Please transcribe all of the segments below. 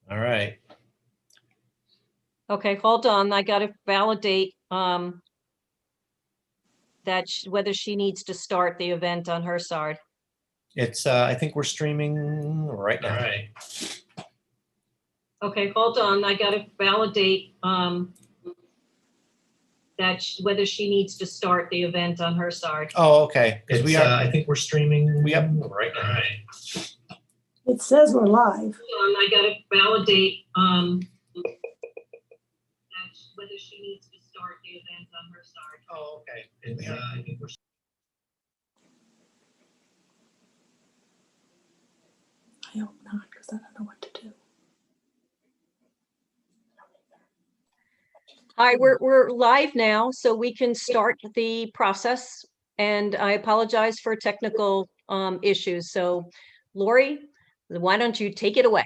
All right. Okay, hold on. I got to validate that whether she needs to start the event on her side. It's, I think we're streaming right now. All right. Okay, hold on. I got to validate that whether she needs to start the event on her side. Oh, okay. Because It's, we are. I think we're streaming Yep. right now. All right. It says we're live. Hold on. I got to validate that whether she needs to start the event on her side. Oh, okay. It's, I think we're. I hope not, because I don't know what to do. Hi, we're live now, so we can start the process. And I apologize for technical issues. So, Lori, why don't you take it away?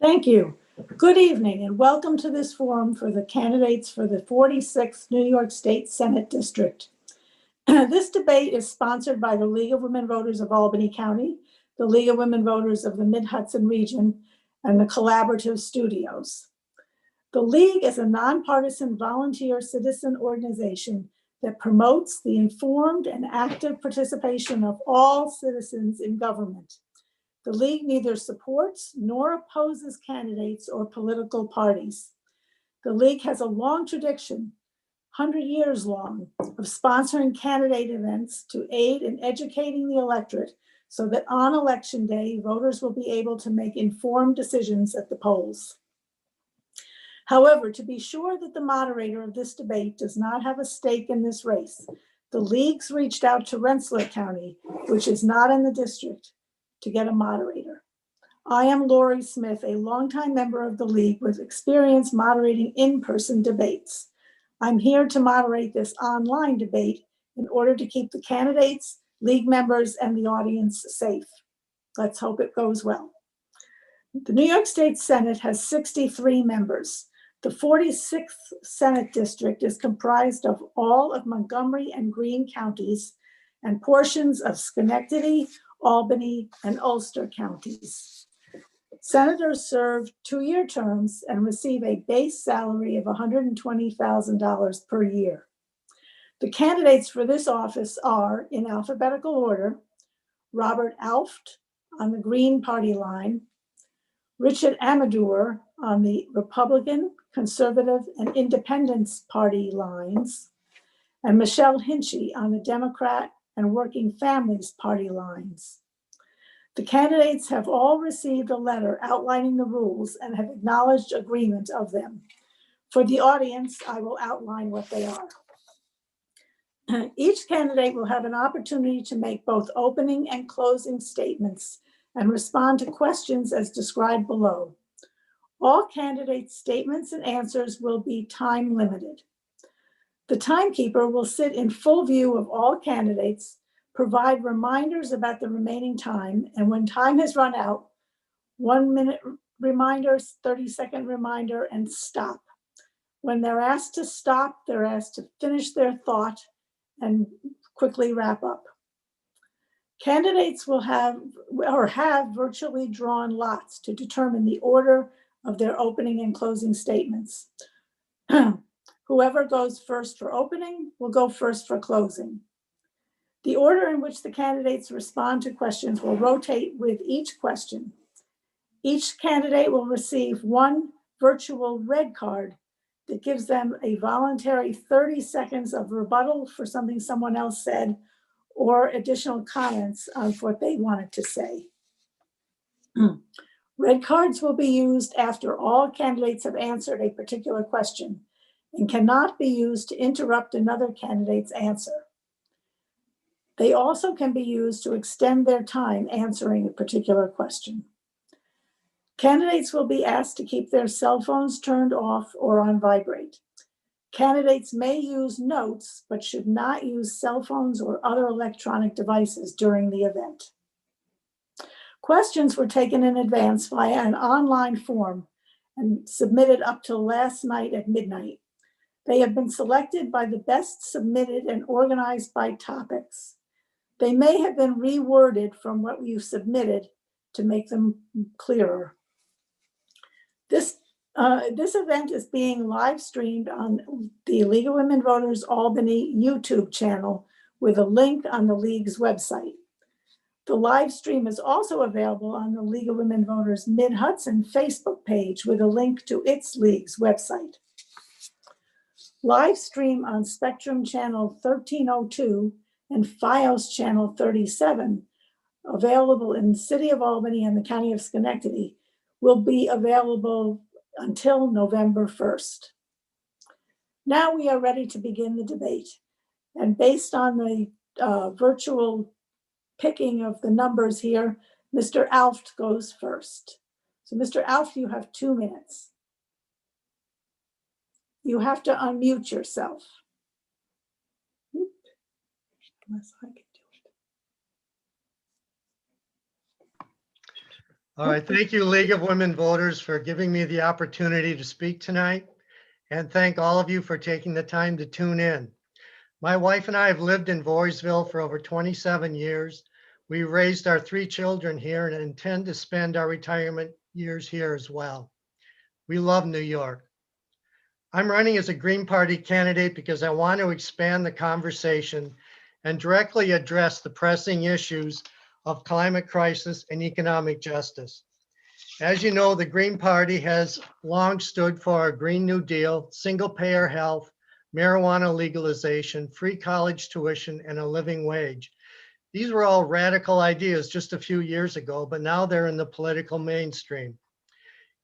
Thank you. Good evening and welcome to this forum for the candidates for the 46th New York State Senate District. This debate is sponsored by the League of Women Voters of Albany County, the League of Women Voters of the Mid-Hudson Region, and the Collaborative Studios. The League is a nonpartisan volunteer citizen organization that promotes the informed and active participation of all citizens in government. The League neither supports nor opposes candidates or political parties. The League has a long tradition, 100 years long, of sponsoring candidate events to aid in educating the electorate so that on election day, voters will be able to make informed decisions at the polls. However, to be sure that the moderator of this debate does not have a stake in this race, the Leagues reached out to Rensselaer County, which is not in the district, to get a moderator. I am Lori Smith, a longtime member of the League with experience moderating in-person debates. I'm here to moderate this online debate in order to keep the candidates, League members, and the audience safe. Let's hope it goes well. The New York State Senate has 63 members. The 46th Senate District is comprised of all of Montgomery and Greene counties and portions of Schenectady, Albany, and Ulster counties. Senators serve 2-year terms and receive a base salary of $120,000 per year. The candidates for this office are, in alphabetical order, Robert Alft on the Green Party line, Richard Amador on the Republican, Conservative, and Independence Party lines, and Michelle Hinchy on the Democrat and Working Families Party lines. The candidates have all received a letter outlining the rules and have acknowledged agreement of them. For the audience, I will outline what they are. Each candidate will have an opportunity to make both opening and closing statements and respond to questions as described below. All candidates' statements and answers will be time limited. The timekeeper will sit in full view of all candidates, provide reminders about the remaining time, and when time has run out, 1-minute reminder, 30-second reminder, and stop. When they're asked to stop, they're asked to finish their thought and quickly wrap up. Candidates will have virtually drawn lots to determine the order of their opening and closing statements. Whoever goes first for opening will go first for closing. The order in which the candidates respond to questions will rotate with each question. Each candidate will receive one virtual red card that gives them a voluntary 30 seconds of rebuttal for something someone else said or additional comments on what they wanted to say. Red cards will be used after all candidates have answered a particular question and cannot be used to interrupt another candidate's answer. They also can be used to extend their time answering a particular question. Candidates will be asked to keep their cell phones turned off or on vibrate. Candidates may use notes, but should not use cell phones or other electronic devices during the event. Questions were taken in advance via an online form and submitted up till last night at midnight. They have been selected by the best submitted and organized by topics. They may have been reworded from what you submitted to make them clearer. This event is being live streamed on the League of Women Voters Albany YouTube channel with a link on the League's website. The live stream is also available on the League of Women Voters Mid-Hudson Facebook page with a link to its League's website. Live stream on Spectrum Channel 1302 and FiOS Channel 37, available in the City of Albany and the County of Schenectady, will be available until November 1st. Now we are ready to begin the debate. And based on the virtual picking of the numbers here, Mr. Alft goes first. So Mr. Alft, you have 2 minutes. You have to unmute yourself. Unless I can do it. All right, thank you, League of Women Voters, for giving me the opportunity to speak tonight. And thank all of you for taking the time to tune in. My wife and I have lived in Voorheesville for over 27 years. We raised our 3 children here and intend to spend our retirement years here as well. We love New York. I'm running as a Green Party candidate because I want to expand the conversation and directly address the pressing issues of climate crisis and economic justice. As you know, the Green Party has long stood for a Green New Deal, single-payer health, marijuana legalization, free college tuition, and a living wage. These were all radical ideas just a few years ago, but now they're in the political mainstream.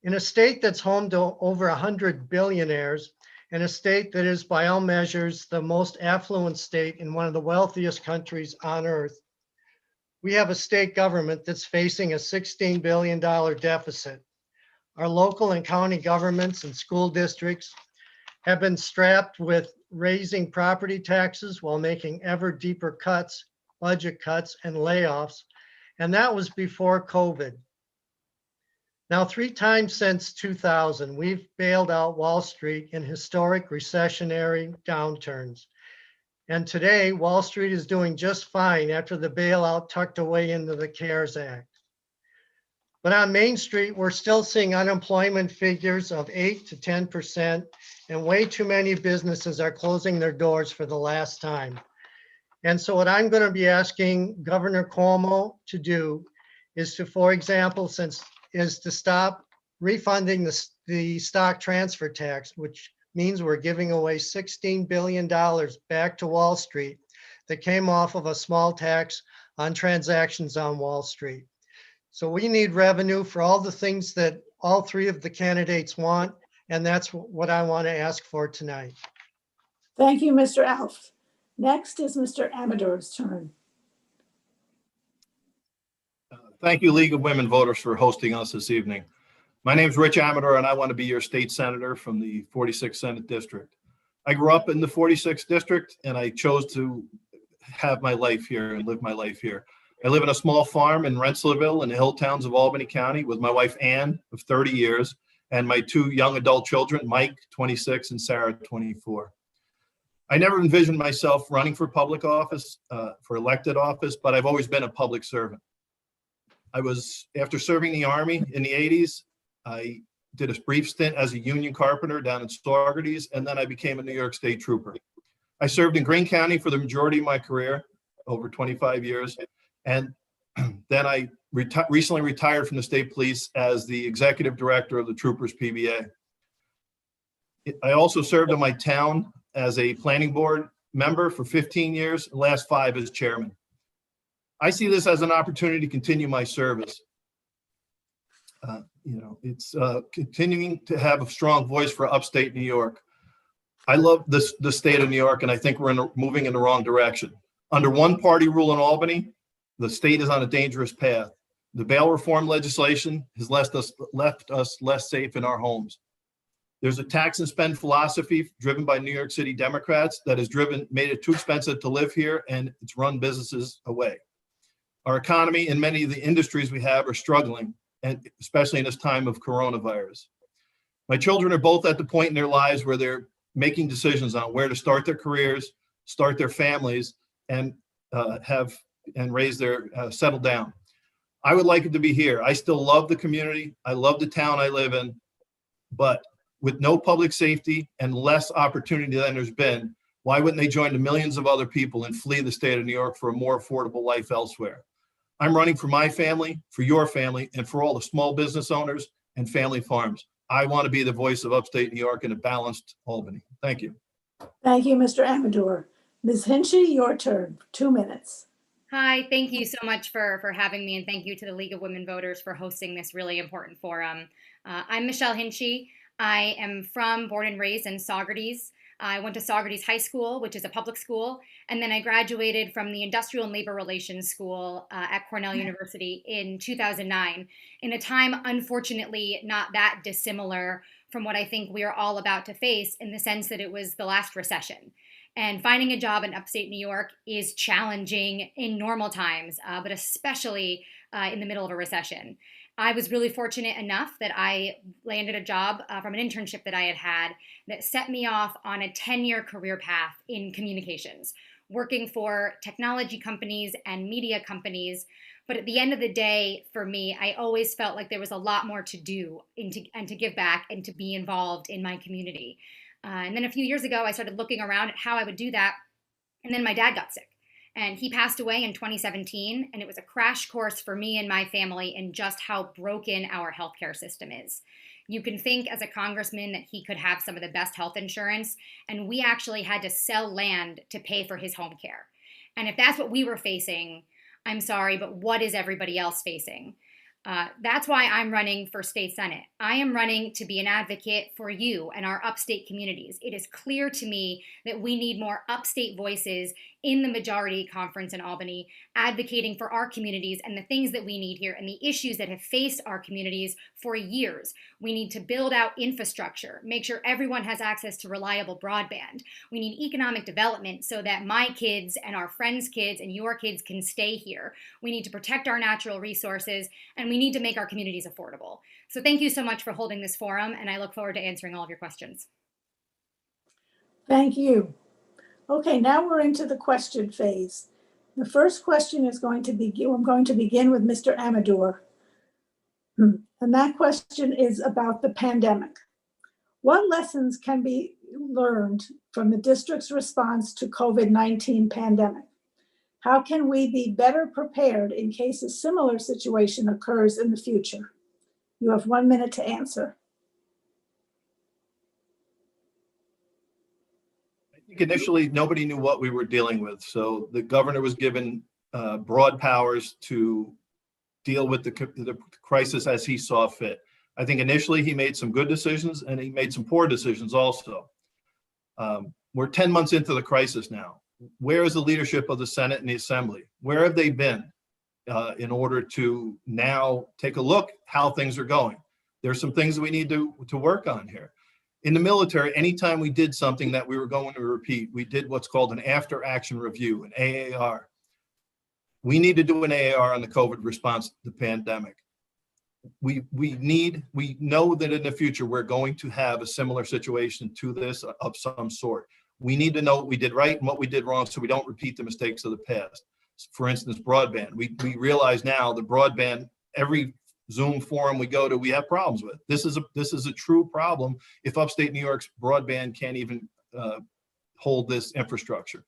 In a state that's home to over 100 billionaires, and a state that is by all measures the most affluent state in one of the wealthiest countries on earth, we have a state government that's facing a $16 billion deficit. Our local and county governments and school districts have been strapped with raising property taxes while making ever deeper cuts, budget cuts, and layoffs, and that was before COVID. Now, 3 times since 2000, we've bailed out Wall Street in historic recessionary downturns. And today, Wall Street is doing just fine after the bailout tucked away into the CARES Act. But on Main Street, we're still seeing unemployment figures of 8 to 10%, and way too many businesses are closing their doors for the last time. And so what I'm going to be asking Governor Cuomo to do is to, for example, is to stop refunding the stock transfer tax, which means we're giving away $16 billion back to Wall Street that came off of a small tax on transactions on Wall Street. So we need revenue for all the things that all 3 of the candidates want, and that's what I want to ask for tonight. Thank you, Mr. Alf. Next is Mr. Amador's turn. Thank you, League of Women Voters, for hosting us this evening. My name is Rich Amador, and I want to be your state senator from the 46th Senate District. I grew up in the 46th District, and I chose to have my life here and live my life here. I live in a small farm in Rensselaerville in the hill towns of Albany County with my wife, Ann, of 30 years, and my 2 young adult children, Mike, 26, and Sarah, 24. I never envisioned myself running for public office, for elected office, but I've always been a public servant. After serving the Army in the 80s, I did a brief stint as a union carpenter down in Saugerties, and then I became a New York State trooper. I served in Greene County for the majority of my career, over 25 years, and then I recently retired from the state police as the executive director of the Troopers PBA. I also served in my town as a planning board member for 15 years, the last 5 as chairman. I see this as an opportunity to continue my service. It's continuing to have a strong voice for upstate New York. I love the state of New York, and I think we're moving in the wrong direction. Under one-party rule in Albany, the state is on a dangerous path. The bail reform legislation has left us less safe in our homes. There's a tax and spend philosophy driven by New York City Democrats that has made it too expensive to live here, and it's run businesses away. Our economy and many of the industries we have are struggling, and especially in this time of coronavirus. My children are both at the point in their lives where they're making decisions on where to start their careers, start their families, and settle down. I would like it to be here. I still love the community. I love the town I live in, But with no public safety and less opportunity than there's been, why wouldn't they join the millions of other people and flee the state of New York for a more affordable life elsewhere? I'm running for my family, for your family, and for all the small business owners and family farms. I want to be the voice of upstate New York in a balanced Albany. Thank you. Thank you, Mr. Amador. Ms. Hinchy, your turn, 2 minutes. Hi, thank you so much for having me, and thank you to the League of Women Voters for hosting this really important forum. I'm Michelle Hinchy. I am born and raised in Saugerties. I went to Saugerties High School, which is a public school, and then I graduated from the Industrial and Labor Relations School at Cornell University in 2009, in a time, unfortunately, not that dissimilar from what I think we are all about to face, in the sense that it was the last recession. And finding a job in upstate New York is challenging in normal times, but especially in the middle of a recession. I was really fortunate enough that I landed a job from an internship that I had that set me off on a 10-year career path in communications, working for technology companies and media companies. But at the end of the day, for me, I always felt like there was a lot more to do and to give back and to be involved in my community. And then a few years ago, I started looking around at how I would do that. And then my dad got sick. And he passed away in 2017, and it was a crash course for me and my family in just how broken our healthcare system is. You can think as a congressman that he could have some of the best health insurance, and we actually had to sell land to pay for his home care. And if that's what we were facing, I'm sorry, but what is everybody else facing? That's why I'm running for state senate. I am running to be an advocate for you and our upstate communities. It is clear to me that we need more upstate voices in the majority conference in Albany, advocating for our communities and the things that we need here and the issues that have faced our communities for years. We need to build out infrastructure, make sure everyone has access to reliable broadband. We need economic development so that my kids and our friends' kids and your kids can stay here. We need to protect our natural resources, and we need to make our communities affordable. So thank you so much for holding this forum, and I look forward to answering all of your questions. Thank you. Okay, now we're into the question phase. The first question is going to begin, I'm going to begin with Mr. Amador. And that question is about the pandemic. What lessons can be learned from the district's response to COVID-19 pandemic? How can we be better prepared in case a similar situation occurs in the future? You have 1 minute to answer. I think initially nobody knew what we were dealing with. So the governor was given broad powers to deal with the crisis as he saw fit. I think initially he made some good decisions and he made some poor decisions also. We're 10 months into the crisis now. Where is the leadership of the Senate and the Assembly? Where have they been in order to now take a look how things are going? There's some things that we need to work on here. In the military, anytime we did something that we were going to repeat, we did what's called an after action review, an AAR. We need to do an AAR on the COVID response to the pandemic. We know that in the future, we're going to have a similar situation to this of some sort. We need to know what we did right and what we did wrong so we don't repeat the mistakes of the past. For instance, broadband. We realize now the broadband, every Zoom forum we go to, we have problems with. This is a true problem if upstate New York's broadband can't even hold this infrastructure.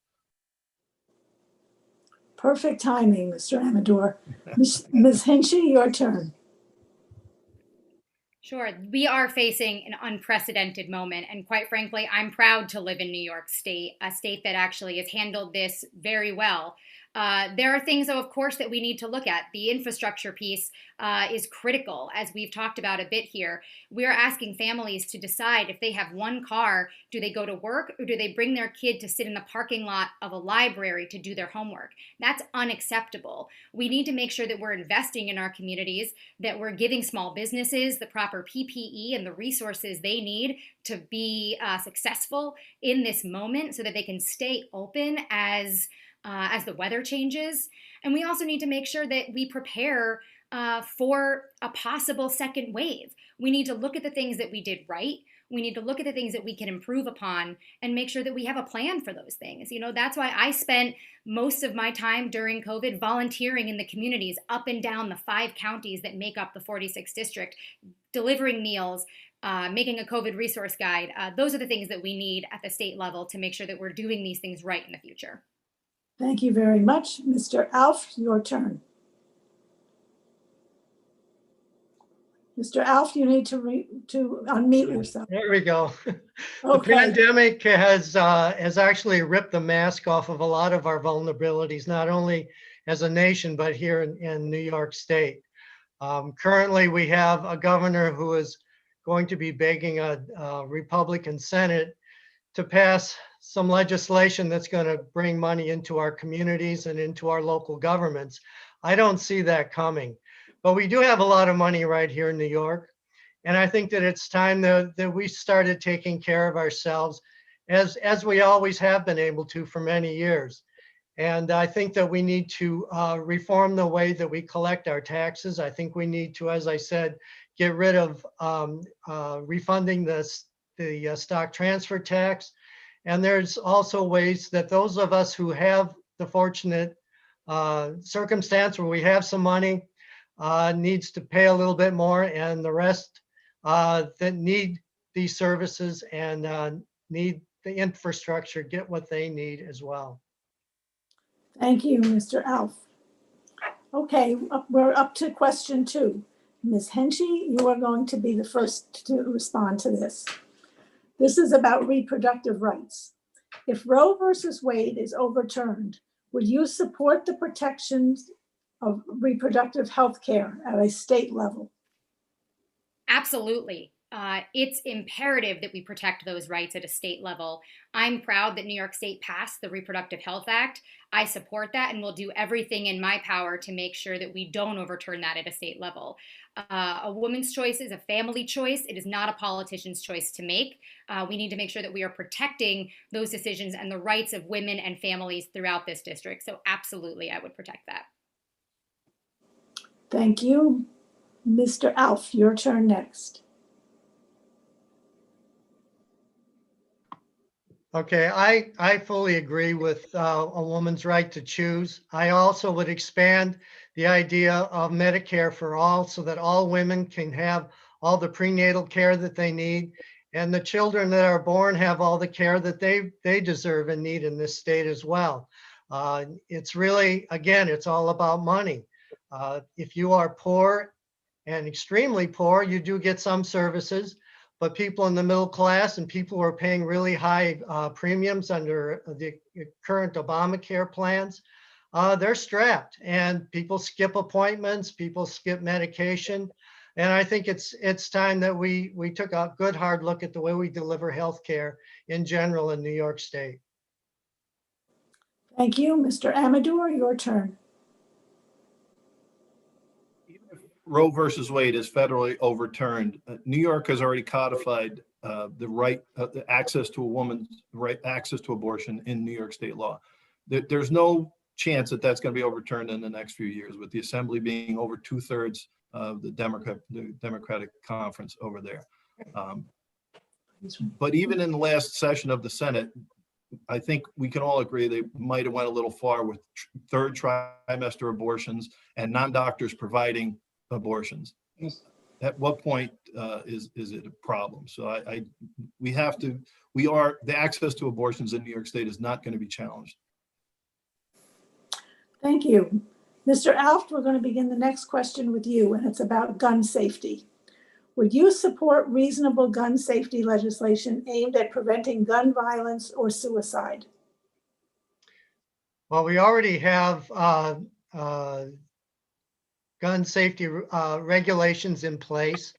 Perfect timing, Mr. Amador. Ms. Hinchy, your turn. Sure. We are facing an unprecedented moment. And quite frankly, I'm proud to live in New York State, a state that actually has handled this very well. There are things, though, of course, that we need to look at. The infrastructure piece is critical, as we've talked about a bit here. We're asking families to decide if they have one car, do they go to work or do they bring their kid to sit in the parking lot of a library to do their homework? That's unacceptable. We need to make sure that we're investing in our communities, that we're giving small businesses the proper PPE and the resources they need to be successful in this moment so that they can stay open as the weather changes. And we also need to make sure that we prepare for a possible second wave. We need to look at the things that we did right. We need to look at the things that we can improve upon and make sure that we have a plan for those things. You know, that's why I spent most of my time during COVID volunteering in the communities up and down the 5 counties that make up the 46th district, delivering meals, making a COVID resource guide. Those are the things that we need at the state level to make sure that we're doing these things right in the future. Thank you very much. Mr. Alf, your turn. Mr. Alf, you need to unmute yourself. There we go. The Okay, pandemic has actually ripped the mask off of a lot of our vulnerabilities, not only as a nation, but here in New York State. Currently, we have a governor who is going to be begging a Republican Senate to pass some legislation that's going to bring money into our communities and into our local governments. I don't see that coming. But we do have a lot of money right here in New York. And I think that it's time that we started taking care of ourselves as we always have been able to for many years. And I think that we need to reform the way that we collect our taxes. I think we need to, as I said, get rid of refunding the stock transfer tax. And there's also ways that those of us who have the fortunate circumstance where we have some money needs to pay a little bit more, and the rest that need these services and need the infrastructure get what they need as well. thank you, Mr. Alf. Okay, we're up to question 2. Ms. Henchy, you are going to be the first to respond to this. This is about reproductive rights. If Roe versus Wade is overturned, would you support the protections of reproductive health care at a state level? Absolutely. It's imperative that we protect those rights at a state level. I'm proud that New York State passed the Reproductive Health Act. I support that and will do everything in my power to make sure that we don't overturn that at a state level. A woman's choice is a family choice. It is not a politician's choice to make. We need to make sure that we are protecting those decisions and the rights of women and families throughout this district. So absolutely, I would protect that. Thank you. Mr. Alf, your turn next. Okay, I fully agree with a woman's right to choose. I also would expand the idea of Medicare for all so that all women can have all the prenatal care that they need, and the children that are born have all the care that they deserve and need in this state as well. It's really, again, it's all about money. If you are poor and extremely poor, you do get some services. But people in the middle class and people who are paying really high premiums under the current Obamacare plans, they're strapped, and people skip appointments, people skip medication. And I think it's time that we took a good hard look at the way we deliver healthcare in general in New York State. Thank you. Mr. Amador, your turn. Roe versus Wade is federally overturned. New York has already codified the right, the access to a woman's right, access to abortion in New York state law. There's no chance that that's going to be overturned in the next few years, with the assembly being over 2/3 of the Democratic conference over there. But even in the last session of the Senate, I think we can all agree they might have went a little far with third trimester abortions and non-doctors providing abortions. At what point is it a problem? So the access to abortions in New York State is not going to be challenged. Thank you. Mr. Alf, we're going to begin the next question with you, and it's about gun safety. Would you support reasonable gun safety legislation aimed at preventing gun violence or suicide? Well, we already have gun safety regulations in place.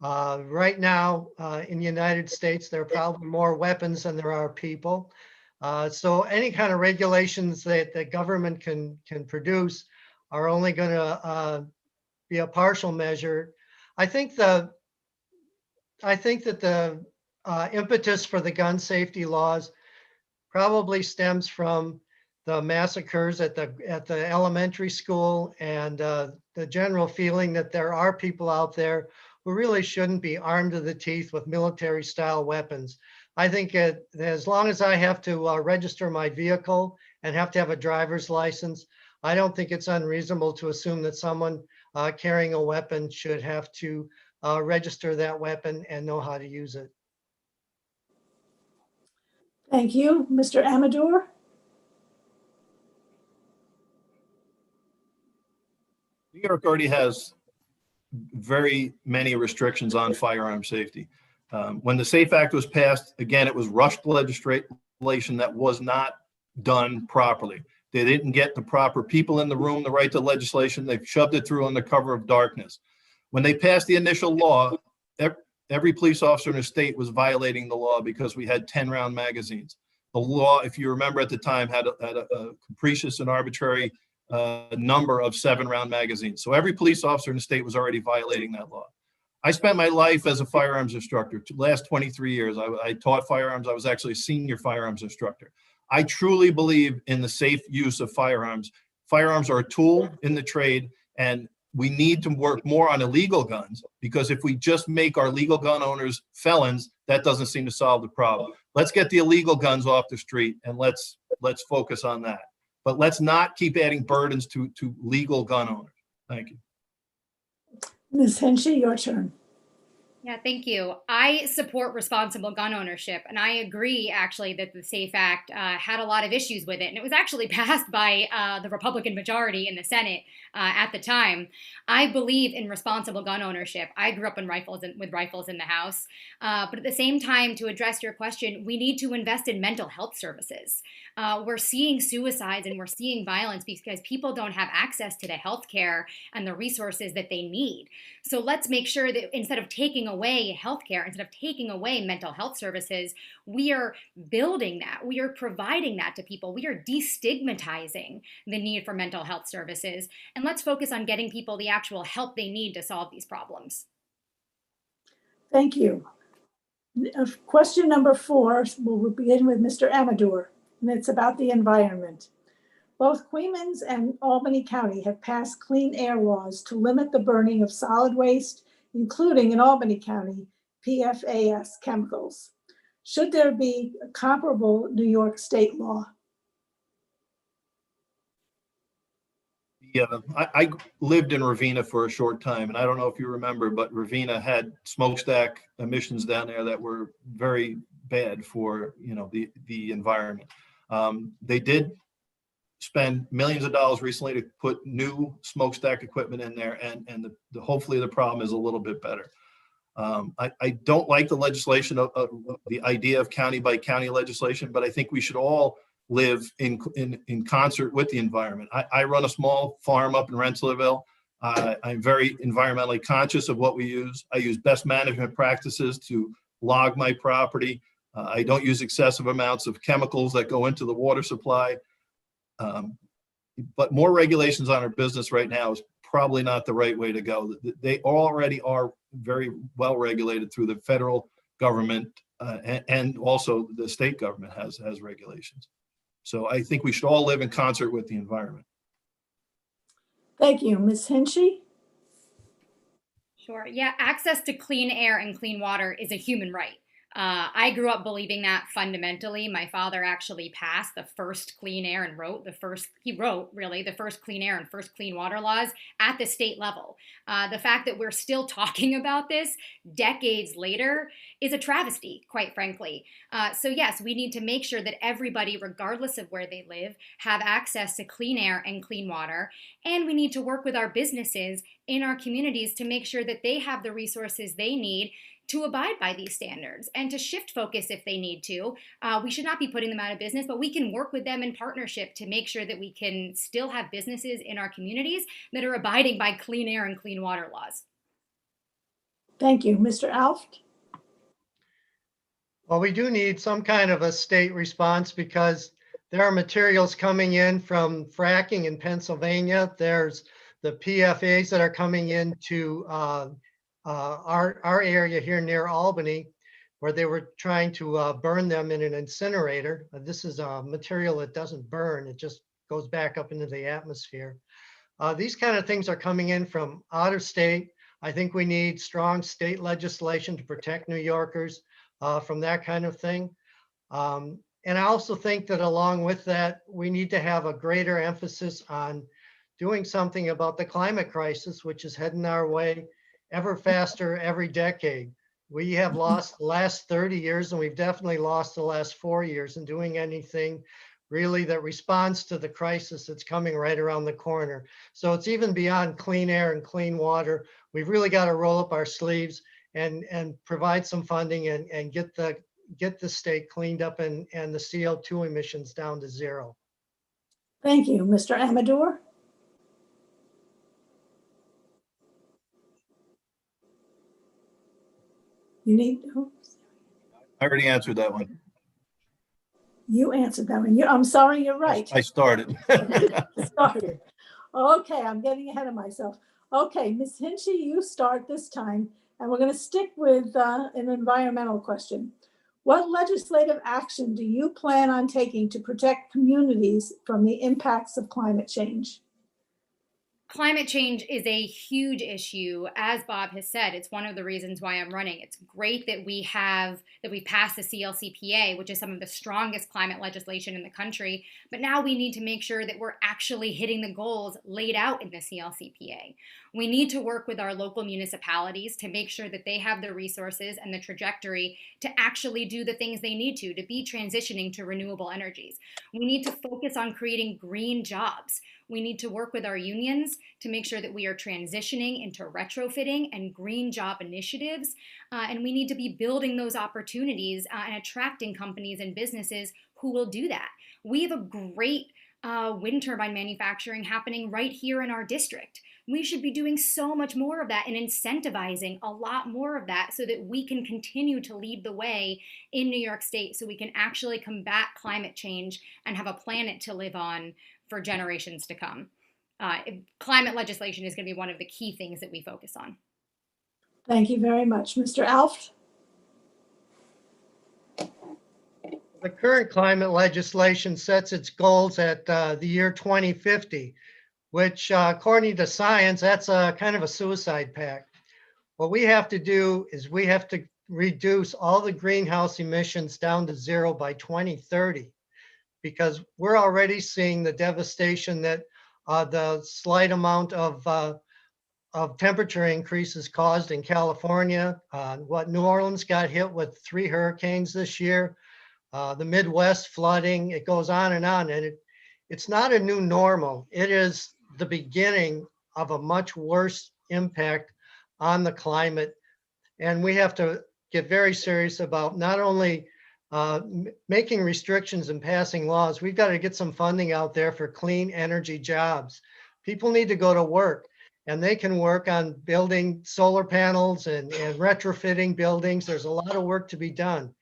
Right now in the United States, there are probably more weapons than there are people. So any kind of regulations that the government can produce are only going to be a partial measure. I think that the impetus for the gun safety laws probably stems from the massacres at the elementary school and the general feeling that there are people out there who really shouldn't be armed to the teeth with military style weapons. I think that as long as I have to register my vehicle and have to have a driver's license, I don't think it's unreasonable to assume that someone carrying a weapon should have to register that weapon and know how to use it. Thank you. Mr. Amador? New York already has very many restrictions on firearm safety. When the SAFE Act was passed, again, it was rushed legislation that was not done properly. They didn't get the proper people in the room to write the legislation. They shoved it through under cover of darkness. When they passed the initial law, every police officer in the state was violating the law because we had 10-round magazines. The law, if you remember at the time, had a capricious and arbitrary number of 7-round magazines. So every police officer in the state was already violating that law. I spent my life as a firearms instructor. The last 23 years, I taught firearms. I was actually a senior firearms instructor. I truly believe in the safe use of firearms. Firearms are a tool in the trade, and we need to work more on illegal guns, because if we just make our legal gun owners felons, that doesn't seem to solve the problem. Let's get the illegal guns off the street, and let's focus on that. But let's not keep adding burdens to legal gun owners. Thank you. Ms. Hinchy, your turn. Yeah, thank you. I support responsible gun ownership, and I agree actually that the SAFE Act had a lot of issues with it, and it was actually passed by the Republican majority in the Senate at the time. I believe in responsible gun ownership. I grew up with rifles in the house, but at the same time, to address your question, we need to invest in mental health services. We're seeing suicides and we're seeing violence because people don't have access to the health care and the resources that they need. So let's make sure that instead of taking away healthcare, instead of taking away mental health services, we are building that. We are providing that to people. We are destigmatizing the need for mental health services. And let's focus on getting people the actual help they need to solve these problems. Thank you. Question number 4, we'll begin with Mr. Amador, and it's about the environment. Both Queens and Albany County have passed clean air laws to limit the burning of solid waste, including in Albany County, PFAS chemicals. Should there be a comparable New York state law? Yeah, I lived in Ravenna for a short time, and I don't know if you remember, but Ravenna had smokestack emissions down there that were very bad for the environment. They did spend millions of dollars recently to put new smokestack equipment in there, and hopefully the problem is a little bit better. I don't like the legislation of the idea of county by county legislation, but I think we should all live in concert with the environment. I run a small farm up in Rensselaerville. I'm very environmentally conscious of what we use. I use best management practices to log my property. I don't use excessive amounts of chemicals that go into the water supply. But more regulations on our business right now is probably not the right way to go. They already are very well regulated through the federal government, and also the state government has regulations. So I think we should all live in concert with the environment. Thank you. Ms. Hinchy? Sure. Yeah, access to clean air and clean water is a human right. I grew up believing that fundamentally. My father actually passed the first clean air and wrote the first clean air and first clean water laws at the state level. The fact that we're still talking about this decades later is a travesty, quite frankly. So yes, we need to make sure that everybody, regardless of where they live, have access to clean air and clean water. And we need to work with our businesses in our communities to make sure that they have the resources they need to abide by these standards and to shift focus if they need to. We should not be putting them out of business, but we can work with them in partnership to make sure that we can still have businesses in our communities that are abiding by clean air and clean water laws. Thank you. Mr. Alft? Well, we do need some kind of a state response because there are materials coming in from fracking in Pennsylvania. There's the PFAs that are coming into our area here near Albany, where they were trying to burn them in an incinerator. This is a material that doesn't burn. It just goes back up into the atmosphere. These kind of things are coming in from out of state. I think we need strong state legislation to protect New Yorkers from that kind of thing. And I also think that along with that, we need to have a greater emphasis on doing something about the climate crisis, which is heading our way ever faster every decade. We have lost the last 30 years, and we've definitely lost the last 4 years in doing anything really that responds to the crisis that's coming right around the corner. So it's even beyond clean air and clean water. We've really got to roll up our sleeves and provide some funding and get the state cleaned up and the CO2 emissions down to zero. Thank you. Mr. Amador? You need, oops, I already answered that one. you answered that one. I'm sorry, you're right. I started. Sorry. Okay, I'm getting ahead of myself. Okay, Ms. Hinchy, you start this time, and we're going to stick with an environmental question. What legislative action do you plan on taking to protect communities from the impacts of climate change? Climate change is a huge issue. As Bob has said, it's one of the reasons why I'm running. It's great that we passed the CLCPA, which is some of the strongest climate legislation in the country. But now we need to make sure that we're actually hitting the goals laid out in the CLCPA. We need to work with our local municipalities to make sure that they have the resources and the trajectory to actually do the things they need to be transitioning to renewable energies. We need to focus on creating green jobs. We need to work with our unions to make sure that we are transitioning into retrofitting and green job initiatives. And we need to be building those opportunities and attracting companies and businesses who will do that. We have a great wind turbine manufacturing happening right here in our district. We should be doing so much more of that and incentivizing a lot more of that so that we can continue to lead the way in New York State so we can actually combat climate change and have a planet to live on for generations to come. Climate legislation is going to be one of the key things that we focus on. Thank you very much. Mr. Alf? The current climate legislation sets its goals at the year 2050, which according to science, that's a kind of a suicide pact. What we have to do is we have to reduce all the greenhouse emissions down to zero by 2030. Because we're already seeing the devastation that the slight amount of temperature increases caused in California. What New Orleans got hit with 3 hurricanes this year, the Midwest flooding, it goes on, and it's not a new normal. It is the beginning of a much worse impact on the climate. And we have to get very serious about not only making restrictions and passing laws. We've got to get some funding out there for clean energy jobs. People need to go to work, and they can work on building solar panels and retrofitting buildings. There's a lot of work to be done.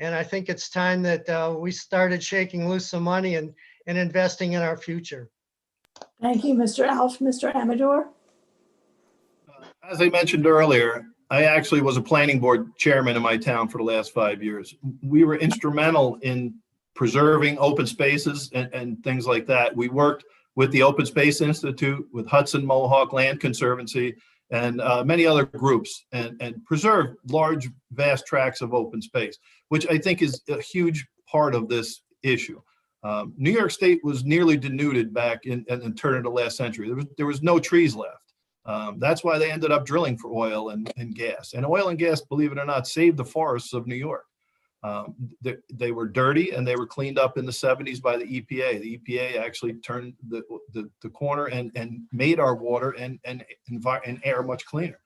And I think it's time that we started shaking loose some money and investing in our future. Thank you, Mr. Alf. Mr. Amador? As I mentioned earlier, I actually was a planning board chairman in my town for the last 5 years. We were instrumental in preserving open spaces and things like that. We worked with the Open Space Institute, with Hudson Mohawk Land Conservancy, and many other groups, and preserved large, vast tracts of open space, which I think is a huge part of this issue. New York State was nearly denuded back in the turn of the last century. There was no trees left. That's why they ended up drilling for oil and gas. And oil and gas, believe it or not, saved the forests of New York. They were dirty, and they were cleaned up in the 70s by the EPA. The EPA actually turned the corner and made our water and air much cleaner.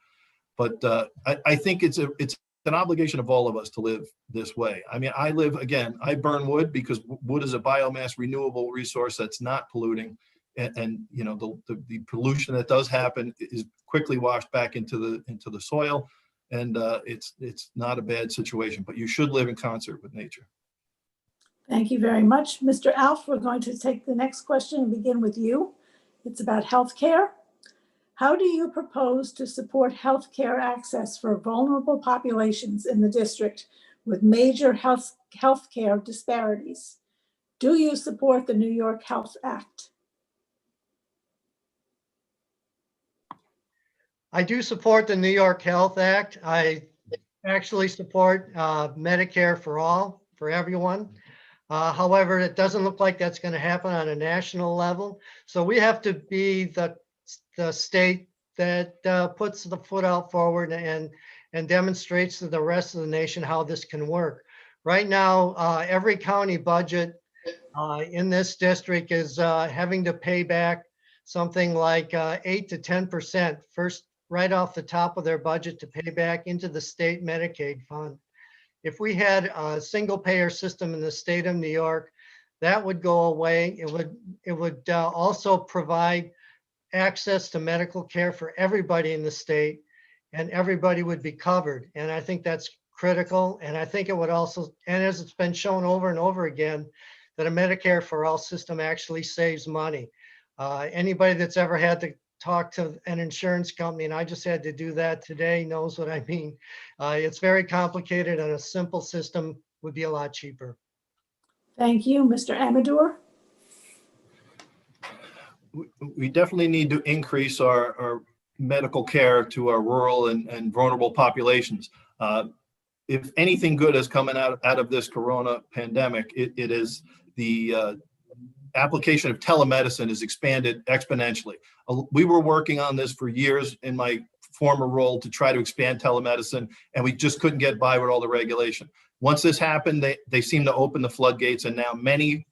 But I think it's an obligation of all of us to live this way. I mean, I burn wood because wood is a biomass renewable resource that's not polluting. And you know, the pollution that does happen is quickly washed back into the soil, and it's not a bad situation. But you should live in concert with nature. Thank you very much, Mr. Alf. We're going to take the next question and begin with you. It's about healthcare. How do you propose to support healthcare access for vulnerable populations in the district with major healthcare disparities? Do you support the New York Health Act? I do support the New York Health Act. I actually support Medicare for all, for everyone. However, it doesn't look like that's going to happen on a national level. So we have to be the state that puts the foot out forward and demonstrates to the rest of the nation how this can work. Right now, every county budget in this district is having to pay back something like 8 to 10% first right off the top of their budget to pay back into the state Medicaid fund. If we had a single payer system in the state of New York, that would go away. It would also provide access to medical care for everybody in the state, and everybody would be covered. And I think that's critical. And I think it would also, and as it's been shown over and over again, that a Medicare for all system actually saves money. Anybody that's ever had to talk to an insurance company, and I just had to do that today, knows what I mean. It's very complicated, and a simple system would be a lot cheaper. Thank you. Mr. Amador? We definitely need to increase our medical care to our rural and vulnerable populations. If anything good has come out of this corona pandemic, it is the application of telemedicine is expanded exponentially. We were working on this for years in my former role to try to expand telemedicine, and we just couldn't get by with all the regulation. Once this happened, they seem to open the floodgates, and now many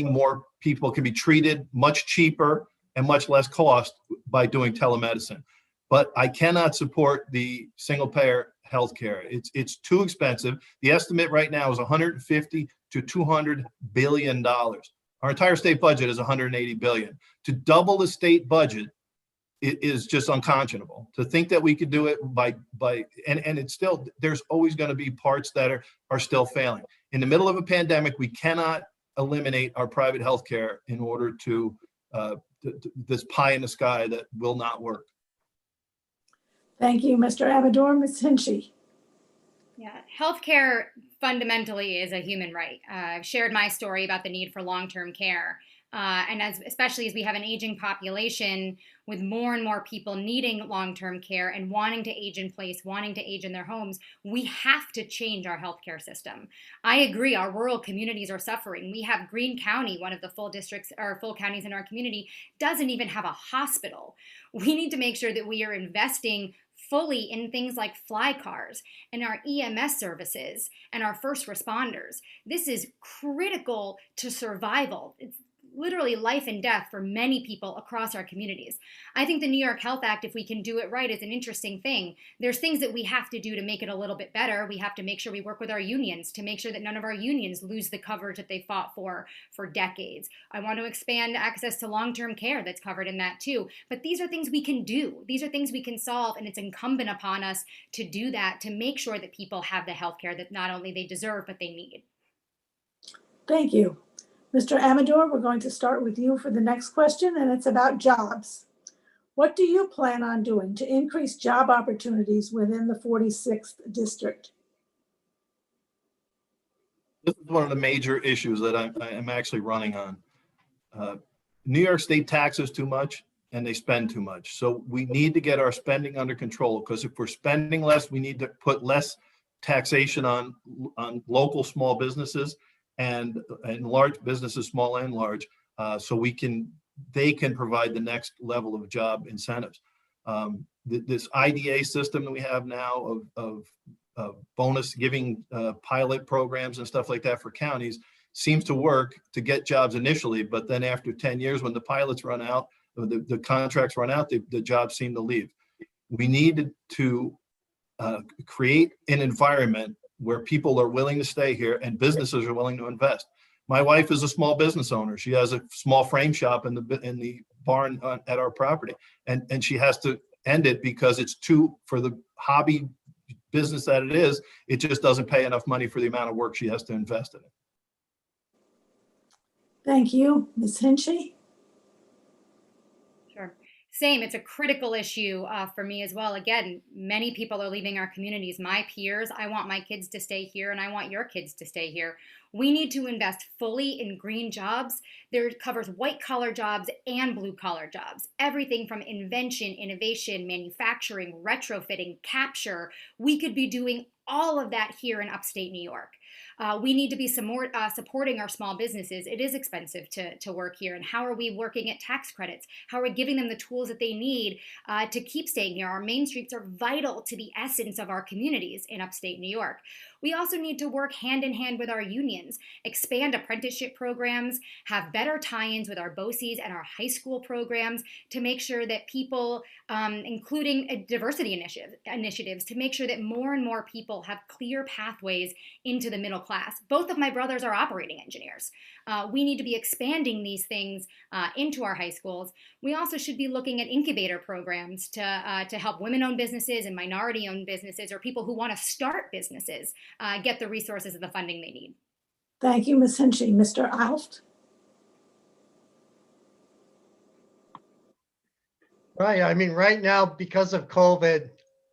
more people can be treated much cheaper and much less cost by doing telemedicine. But I cannot support the single payer healthcare. It's too expensive. The estimate right now is 150 to 200 billion dollars. Our entire state budget is 180 billion. To double the state budget, it is just unconscionable. To think that we could do it and it's still, there's always going to be parts that are still failing. In the middle of a pandemic, we cannot eliminate our private healthcare in order to this pie in the sky that will not work. Thank you, Mr. Amador. Ms. Hinchy? Yeah, healthcare fundamentally is a human right. I've shared my story about the need for long-term care. And especially as we have an aging population with more and more people needing long-term care and wanting to age in place, wanting to age in their homes, we have to change our healthcare system. I agree, our rural communities are suffering. We have Greene County, one of the full districts or full counties in our community, doesn't even have a hospital. We need to make sure that we are investing fully in things like fly cars and our EMS services and our first responders. This is critical to survival. It's literally life and death for many people across our communities. I think the New York Health Act, if we can do it right, is an interesting thing. There's things that we have to do to make it a little bit better. We have to make sure we work with our unions to make sure that none of our unions lose the coverage that they fought for decades. I want to expand access to long-term care that's covered in that too. But these are things we can do. These are things we can solve, and it's incumbent upon us to do that, to make sure that people have the health care that not only they deserve, but they need. Thank you. Mr. Amador, we're going to start with you for the next question, and it's about jobs. What do you plan on doing to increase job opportunities within the 46th district? This is one of the major issues that I'm actually running on. New York State taxes too much and they spend too much. So we need to get our spending under control, because if we're spending less, we need to put less taxation on local small businesses and large businesses, small and large, so they can provide the next level of job incentives. This IDA system that we have now of bonus giving pilot programs and stuff like that for counties seems to work to get jobs initially, but then after 10 years, when the pilots run out, the contracts run out, the jobs seem to leave. We need to create an environment where people are willing to stay here and businesses are willing to invest. My wife is a small business owner. She has a small frame shop in the barn at our property, and she has to end it because it's too, for the hobby business that it is, it just doesn't pay enough money for the amount of work she has to invest in it. Thank you. Ms. Hinchy? Sure. Same, it's a critical issue for me as well. Again, many people are leaving our communities. My peers, I want my kids to stay here and I want your kids to stay here. We need to invest fully in green jobs. There covers white collar jobs and blue collar jobs. Everything from invention, innovation, manufacturing, retrofitting, capture. We could be doing all of that here in upstate New York. We need to be some more supporting our small businesses. It is expensive to work here. And how are we working at tax credits? How are we giving them the tools that they need to keep staying here? Our main streets are vital to the essence of our communities in upstate New York. We also need to work hand in hand with our unions, expand apprenticeship programs, have better tie-ins with our BOCES and our high school programs to make sure that people, including diversity initiatives, to make sure that more and more people have clear pathways into the middle class. Both of my brothers are operating engineers. We need to be expanding these things into our high schools. We also should be looking at incubator programs to help women-owned businesses and minority-owned businesses, or people who want to start businesses, get the resources and the funding they need. Thank you, Ms. Hinchy. Mr. Alft? Right. I mean, right now, because of COVID,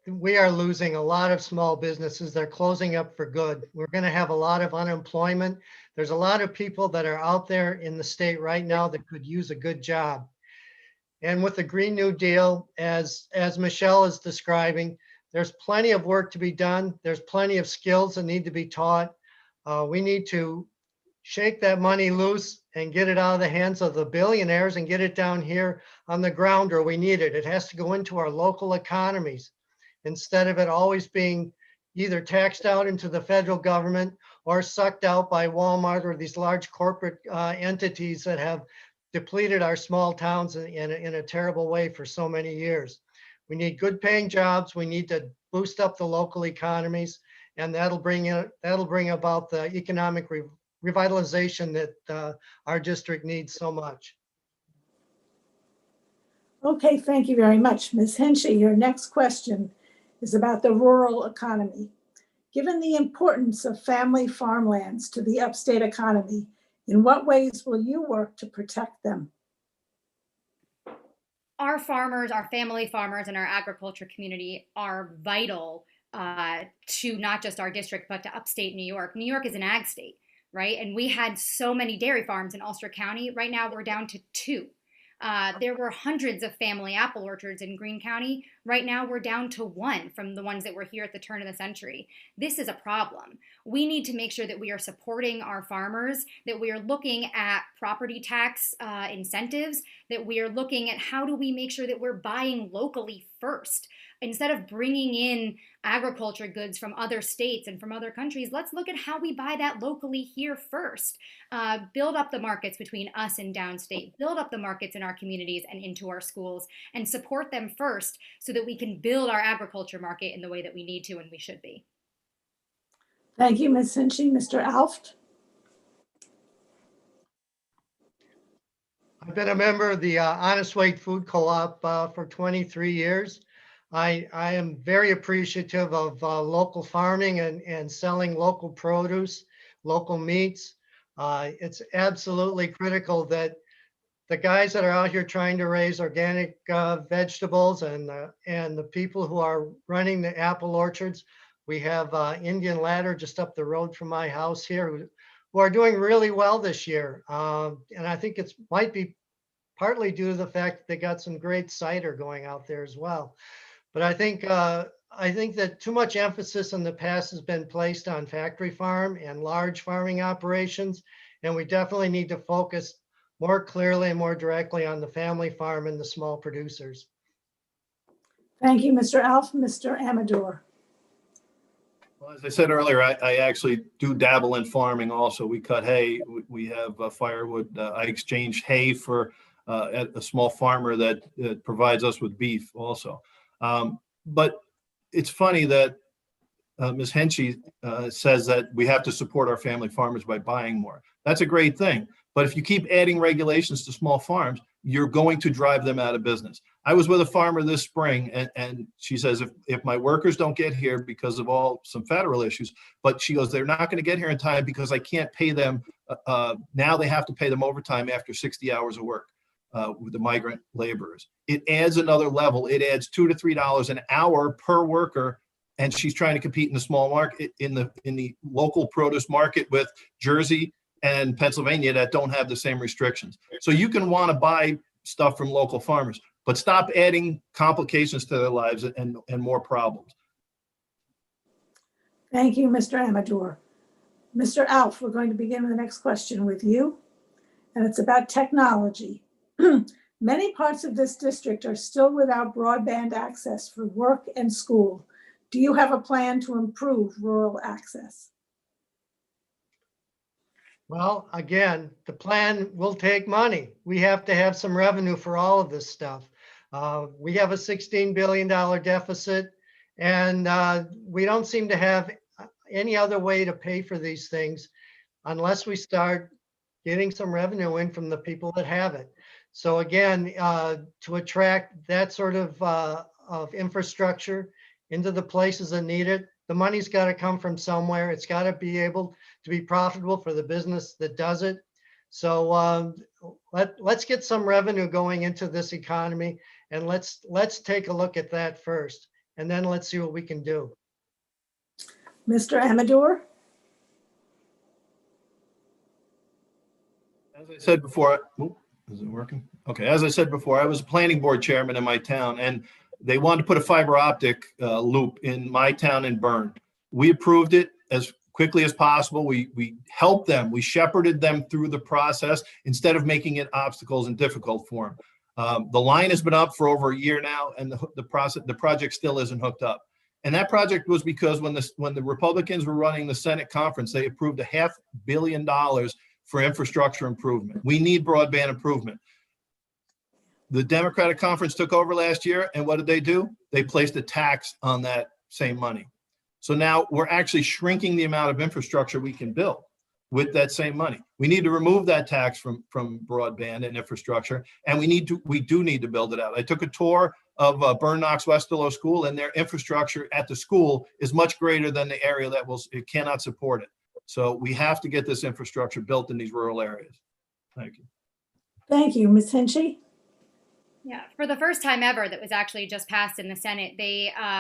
we are losing a lot of small businesses. They're closing up for good. We're going to have a lot of unemployment. There's a lot of people that are out there in the state right now that could use a good job. And with the Green New Deal, as Michelle is describing, there's plenty of work to be done. There's plenty of skills that need to be taught. We need to shake that money loose and get it out of the hands of the billionaires and get it down here on the ground where we need it. It has to go into our local economies instead of it always being either taxed out into the federal government or sucked out by Walmart or these large corporate entities that have depleted our small towns in a terrible way for so many years. We need good paying jobs. We need to boost up the local economies, and that'll bring about the economic revitalization that our district needs so much. Okay, thank you very much. Ms. Hinchy, your next question is about the rural economy. Given the importance of family farmlands to the upstate economy, in what ways will you work to protect them? Our farmers, our family farmers, and our agriculture community are vital to not just our district, but to upstate New York. New York is an ag state, right? And we had so many dairy farms in Ulster County. Right now, we're down to 2. There were hundreds of family apple orchards in Greene County. Right now, we're down to 1 from the ones that were here at the turn of the century. This is a problem. We need to make sure that we are supporting our farmers, that we are looking at property tax incentives, that we are looking at how do we make sure that we're buying locally first. Instead of bringing in agriculture goods from other states and from other countries, let's look at how we buy that locally here first. Build up the markets between us and downstate, build up the markets in our communities and into our schools, and support them first so that we can build our agriculture market in the way that we need to and we should be. Thank you, Ms. Hinchy. Mr. Alft? I've been a member of the Honest Weight Food Co-op for 23 years. I am very appreciative of local farming and selling local produce, local meats. It's absolutely critical that the guys that are out here trying to raise organic vegetables and the people who are running the apple orchards, we have Indian Ladder just up the road from my house here who are doing really well this year. And I think it might be partly due to the fact that they got some great cider going out there as well. But I think that too much emphasis in the past has been placed on factory farm and large farming operations, and we definitely need to focus more clearly and more directly on the family farm and the small producers. Thank you, Mr. Alft. Mr. Amador? Well, as I said earlier, I actually do dabble in farming also. We cut hay, we have firewood. I exchange hay for a small farmer that provides us with beef also. But it's funny that Ms. Hinchy says that we have to support our family farmers by buying more. That's a great thing. But if you keep adding regulations to small farms, you're going to drive them out of business. I was with a farmer this spring, and she says, if my workers don't get here because of some federal issues, but she goes, they're not going to get here in time because I can't pay them. Now they have to pay them overtime after 60 hours of work. With the migrant laborers. It adds another level. It adds $2 to $3 an hour per worker, and she's trying to compete in the small market, in the local produce market with Jersey and Pennsylvania that don't have the same restrictions. So you can want to buy stuff from local farmers, but stop adding complications to their lives and more problems. Thank you, Mr. Amador. Mr. Alf, we're going to begin with the next question with you, and it's about technology. Many parts of this district are still without broadband access for work and school. Do you have a plan to improve rural access? Well, again, the plan will take money. We have to have some revenue for all of this stuff. We have a $16 billion deficit, and we don't seem to have any other way to pay for these things unless we start getting some revenue in from the people that have it. So again, to attract that sort of infrastructure into the places that need it, the money's got to come from somewhere. It's got to be able to be profitable for the business that does it. So let's get some revenue going into this economy, and let's take a look at that first, and then let's see what we can do. Mr. Amador? As I said before, is it working? Okay, as I said before, I was a planning board chairman in my town, and they wanted to put a fiber optic loop in my town in Bern. We approved it as quickly as possible. We helped them. We shepherded them through the process instead of making it obstacles and difficult for them. The line has been up for over a year now, and the project still isn't hooked up. And that project was because when the Republicans were running the Senate conference, they approved $500 million for infrastructure improvement. We need broadband improvement. The Democratic conference took over last year, and what did they do? They placed a tax on that same money. So now we're actually shrinking the amount of infrastructure we can build with that same money. We need to remove that tax from broadband and infrastructure, and we do need to build it out. I took a tour of Bern Knox Westerlo School, and their infrastructure at the school is much greater than the area that it cannot support it. So we have to get this infrastructure built in these rural areas. Thank you. Thank you. Ms. Hinchy? Yeah, for the first time ever, that was actually just passed in the Senate.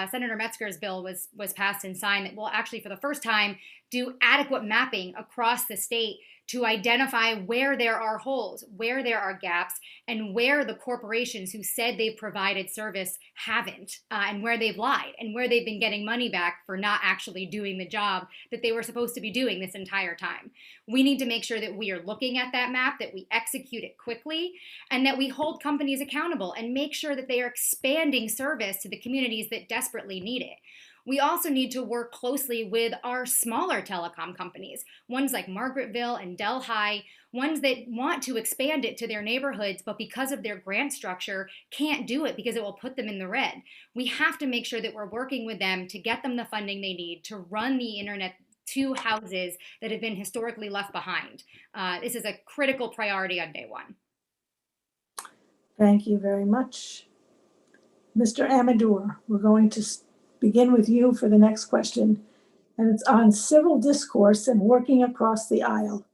Senator Metzger's bill was passed and signed that will actually, for the first time, do adequate mapping across the state to identify where there are holes, where there are gaps, and where the corporations who said they've provided service haven't, and where they've lied, and where they've been getting money back for not actually doing the job that they were supposed to be doing this entire time. We need to make sure that we are looking at that map, that we execute it quickly, and that we hold companies accountable and make sure that they are expanding service to the communities that desperately need it. We also need to work closely with our smaller telecom companies, ones like Margaretville and Delhi, ones that want to expand it to their neighborhoods, but because of their grant structure, can't do it because it will put them in the red. We have to make sure that we're working with them to get them the funding they need to run the internet to houses that have been historically left behind. This is a critical priority on day one. Thank you very much. Mr. Amador, we're going to begin with you for the next question, and it's on civil discourse and working across the aisle.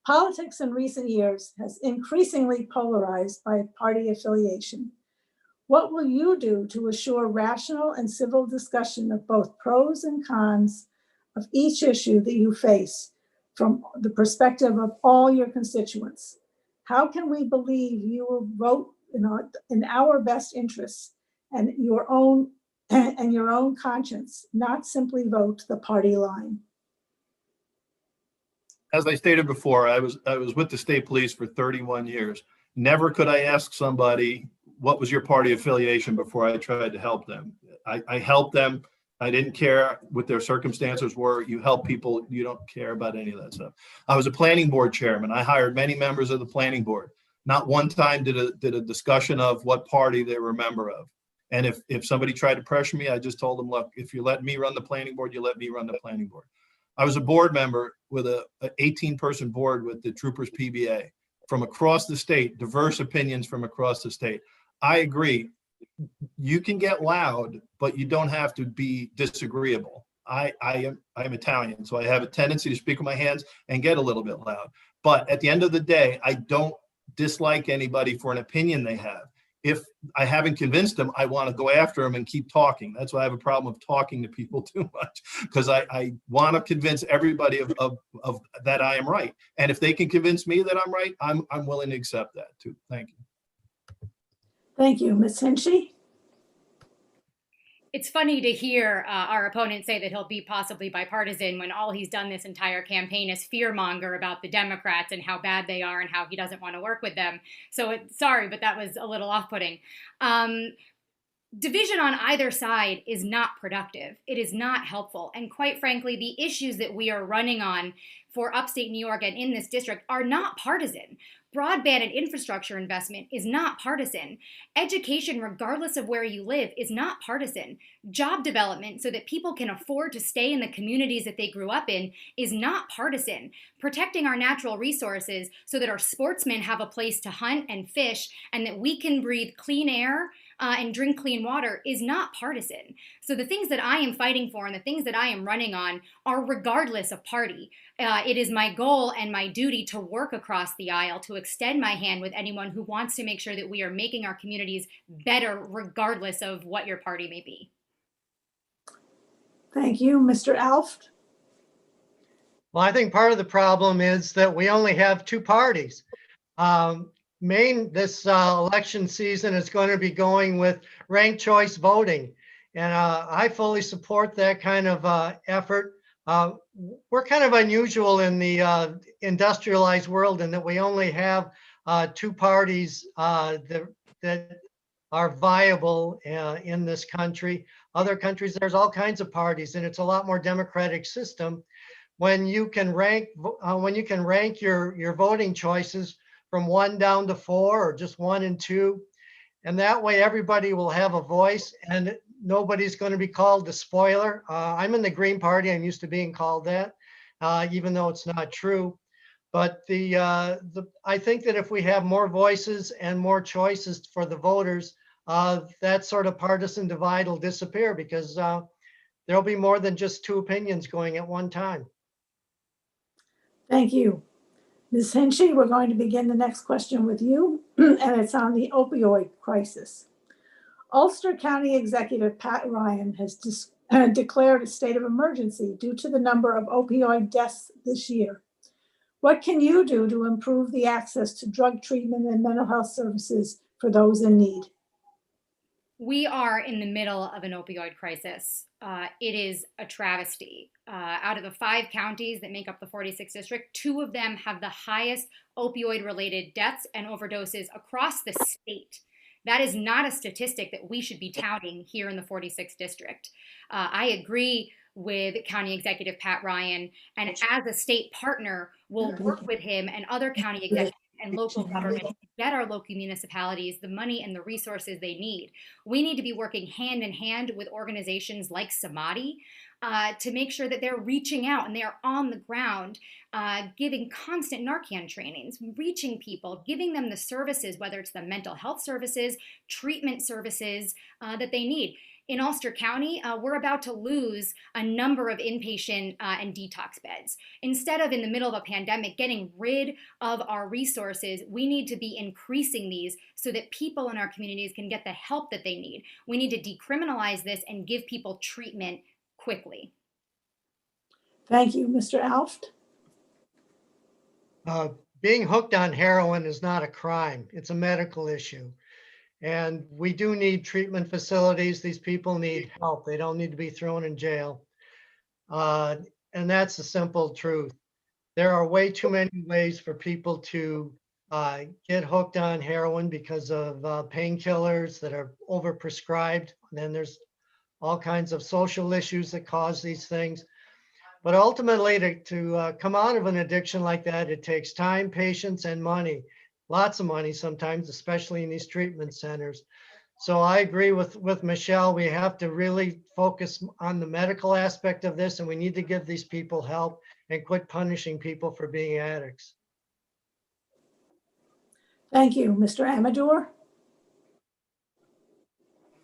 Politics in recent years has increasingly polarized by party affiliation. What will you do to assure rational and civil discussion of both pros and cons of each issue that you face from the perspective of all your constituents? How can we believe you will vote in our best interests and your own conscience, not simply vote the party line? As I stated before, I was with the state police for 31 years. Never could I ask somebody, what was your party affiliation, before I tried to help them. I helped them. I didn't care what their circumstances were. You help people, you don't care about any of that stuff. I was a planning board chairman. I hired many members of the planning board. Not one time did a discussion of what party they were a member of. And if somebody tried to pressure me, I just told them, look, if you let me run the planning board, you let me run the planning board. I was a board member with an 18-person board with the Troopers PBA from across the state, diverse opinions from across the state. I agree. You can get loud, but you don't have to be disagreeable. I'm Italian, so I have a tendency to speak with my hands and get a little bit loud. But at the end of the day, I don't dislike anybody for an opinion they have. If I haven't convinced them, I want to go after them and keep talking. That's why I have a problem of talking to people too much, because I want to convince everybody of that I am right. And if they can convince me that I'm right, I'm willing to accept that too. Thank you. Thank you. Ms. Hinchy? it's funny to hear our opponent say that he'll be possibly bipartisan when all he's done this entire campaign is fearmonger about the Democrats and how bad they are and how he doesn't want to work with them. So sorry, but that was a little off-putting. Division on either side is not productive. It is not helpful. And quite frankly, the issues that we are running on for upstate New York and in this district are not partisan. Broadband and infrastructure investment is not partisan. Education, regardless of where you live, is not partisan. Job development so that people can afford to stay in the communities that they grew up in is not partisan. Protecting our natural resources so that our sportsmen have a place to hunt and fish and that we can breathe clean air and drink clean water is not partisan. So the things that I am fighting for and the things that I am running on are regardless of party. It is my goal and my duty to work across the aisle, to extend my hand with anyone who wants to make sure that we are making our communities better regardless of what your party may be. Thank you. Mr. Alft? Well, I think part of the problem is that we only have two parties. This election season is going to be going with ranked choice voting. And I fully support that kind of effort. We're kind of unusual in the industrialized world in that we only have two parties that are viable in this country. Other countries, there's all kinds of parties, and it's a lot more democratic system. When you can rank your voting choices from 1 down to 4 or just 1 and 2. And that way everybody will have a voice and nobody's going to be called the spoiler. I'm in the Green Party. I'm used to being called that, even though it's not true. But I think that if we have more voices and more choices for the voters, that sort of partisan divide will disappear because there'll be more than just two opinions going at one time. Thank you. Ms. Hinchy, we're going to begin the next question with you, and it's on the opioid crisis. Ulster County Executive Pat Ryan has declared a state of emergency due to the number of opioid deaths this year. What can you do to improve the access to drug treatment and mental health services for those in need? We are in the middle of an opioid crisis. It is a travesty. Out of the 5 counties that make up the 46th district, 2 of them have the highest opioid-related deaths and overdoses across the state. That is not a statistic that we should be touting here in the 46th district. I agree with County Executive Pat Ryan, and as a state partner, we'll work with him and other county executives and local government to get our local municipalities the money and the resources they need. We need to be working hand in hand with organizations like Samadhi to make sure that they're reaching out and they are on the ground, giving constant Narcan trainings, reaching people, giving them the services, whether it's the mental health services, treatment services that they need. In Ulster County, we're about to lose a number of inpatient and detox beds. Instead of in the middle of a pandemic getting rid of our resources, we need to be increasing these so that people in our communities can get the help that they need. We need to decriminalize this and give people treatment quickly. Thank you. Mr. Alft? Being hooked on heroin is not a crime. It's a medical issue. And we do need treatment facilities. These people need help. They don't need to be thrown in jail. And that's the simple truth. There are way too many ways for people to get hooked on heroin because of painkillers that are overprescribed. And then there's all kinds of social issues that cause these things. But ultimately, to come out of an addiction like that, it takes time, patience, and money. Lots of money sometimes, especially in these treatment centers. So I agree with Michelle. We have to really focus on the medical aspect of this, and we need to give these people help and quit punishing people for being addicts. Thank you. Mr. Amador?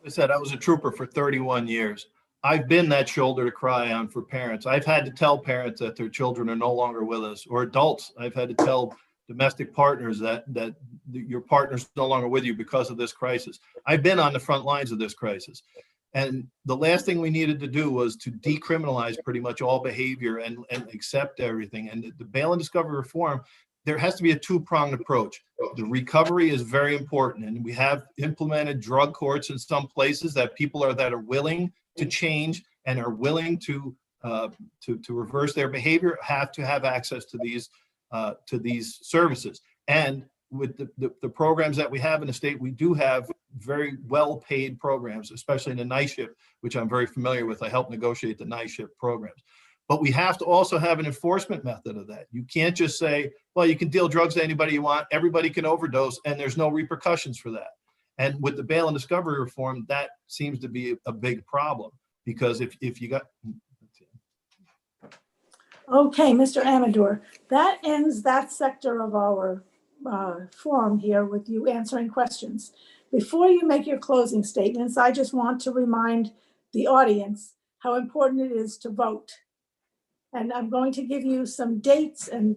I said, I was a trooper for 31 years. I've been that shoulder to cry on for parents. I've had to tell parents that their children are no longer with us, or adults. I've had to tell domestic partners that your partner's no longer with you because of this crisis. I've been on the front lines of this crisis. And the last thing we needed to do was to decriminalize pretty much all behavior and accept everything. And the bail and discovery reform there has to be a two-pronged approach. The recovery is very important, and we have implemented drug courts in some places that people that are willing to change and are willing to reverse their behavior have to have access to these services. And with the programs that we have in the state, we do have very well-paid programs, especially in the night shift, which I'm very familiar with. I help negotiate the night shift programs. But we have to also have an enforcement method of that. You can't just say, well, you can deal drugs to anybody you want, everybody can overdose, and there's no repercussions for that. And with the bail and discovery reform, that seems to be a big problem, because if you got... Okay, Mr. Amador, that ends that sector of our forum here with you answering questions. Before you make your closing statements, I just want to remind the audience how important it is to vote. And I'm going to give you some dates and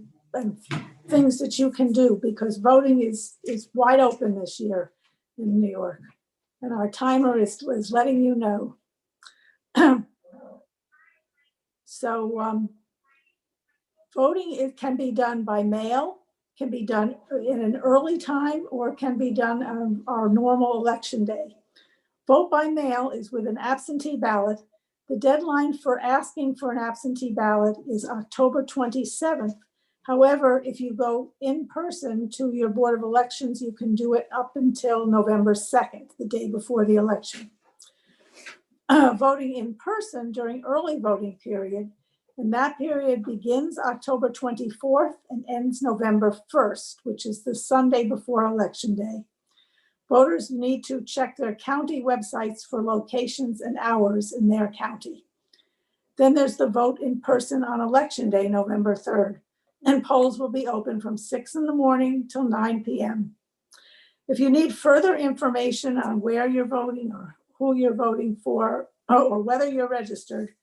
things that you can do, because voting is wide open this year in New York. And our timer is letting you know. So voting, it can be done by mail, can be done in an early time, or can be done on our normal election day. Vote by mail is with an absentee ballot. The deadline for asking for an absentee ballot is October 27th. However, if you go in person to your Board of Elections, you can do it up until November 2nd, the day before the election. Voting in person during early voting period, and that period begins October 24th and ends November 1st, which is the Sunday before Election Day. Voters need to check their county websites for locations and hours in their county. Then there's the vote in person on Election Day, November 3rd, and polls will be open from 6 in the morning till 9 p.m. If you need further information on where you're voting or who you're voting for, or whether you're registered,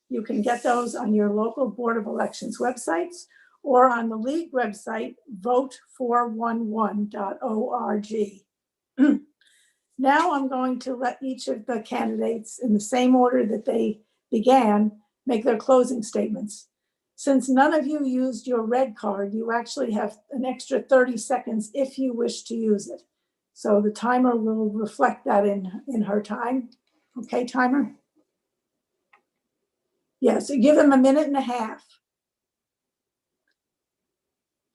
you can get those on your local Board of Elections websites or on the League website, vote411.org. Now I'm going to let each of the candidates, in the same order that they began, make their closing statements. Since none of you used your red card, you actually have an extra 30 seconds if you wish to use it. So the timer will reflect that in her time. Okay, timer? Yeah, so give them 1.5 minutes.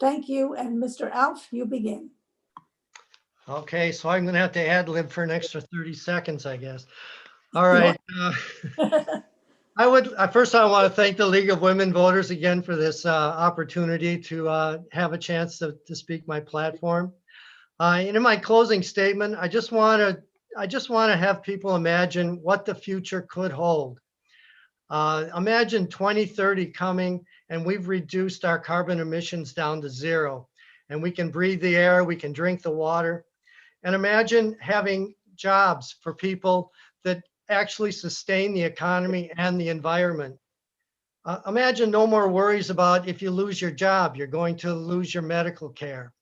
Thank you, and Mr. Alf, you begin. Okay, so I'm gonna have to ad lib for an extra 30 seconds, I guess. All right. First I want to thank the League of Women Voters again for this opportunity to have a chance to speak my platform. And in my closing statement, I just want to have people imagine what the future could hold. Imagine 2030 coming, and we've reduced our carbon emissions down to 0, and we can breathe the air, we can drink the water. And imagine having jobs for people that actually sustain the economy and the environment. Imagine no more worries about if you lose your job, you're going to lose your medical care.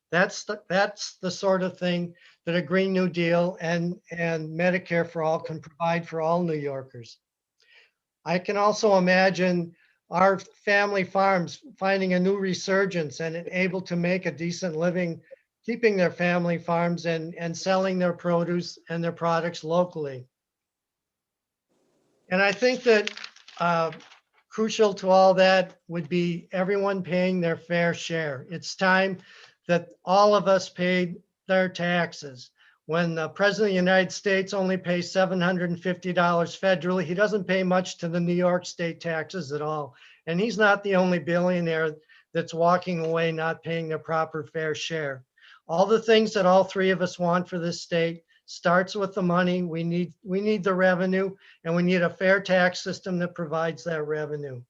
That's the sort of thing that a Green New Deal and Medicare for All can provide for all New Yorkers. I can also imagine our family farms finding a new resurgence and able to make a decent living, keeping their family farms and selling their produce and their products locally. And I think that crucial to all that would be everyone paying their fair share. It's time that all of us paid their taxes. When the President of the United States only pays $750 federally, he doesn't pay much to the New York state taxes at all. And he's not the only billionaire that's walking away not paying their proper fair share. All the things that all three of us want for this state starts with the money. We need the revenue, and we need a fair tax system that provides that revenue.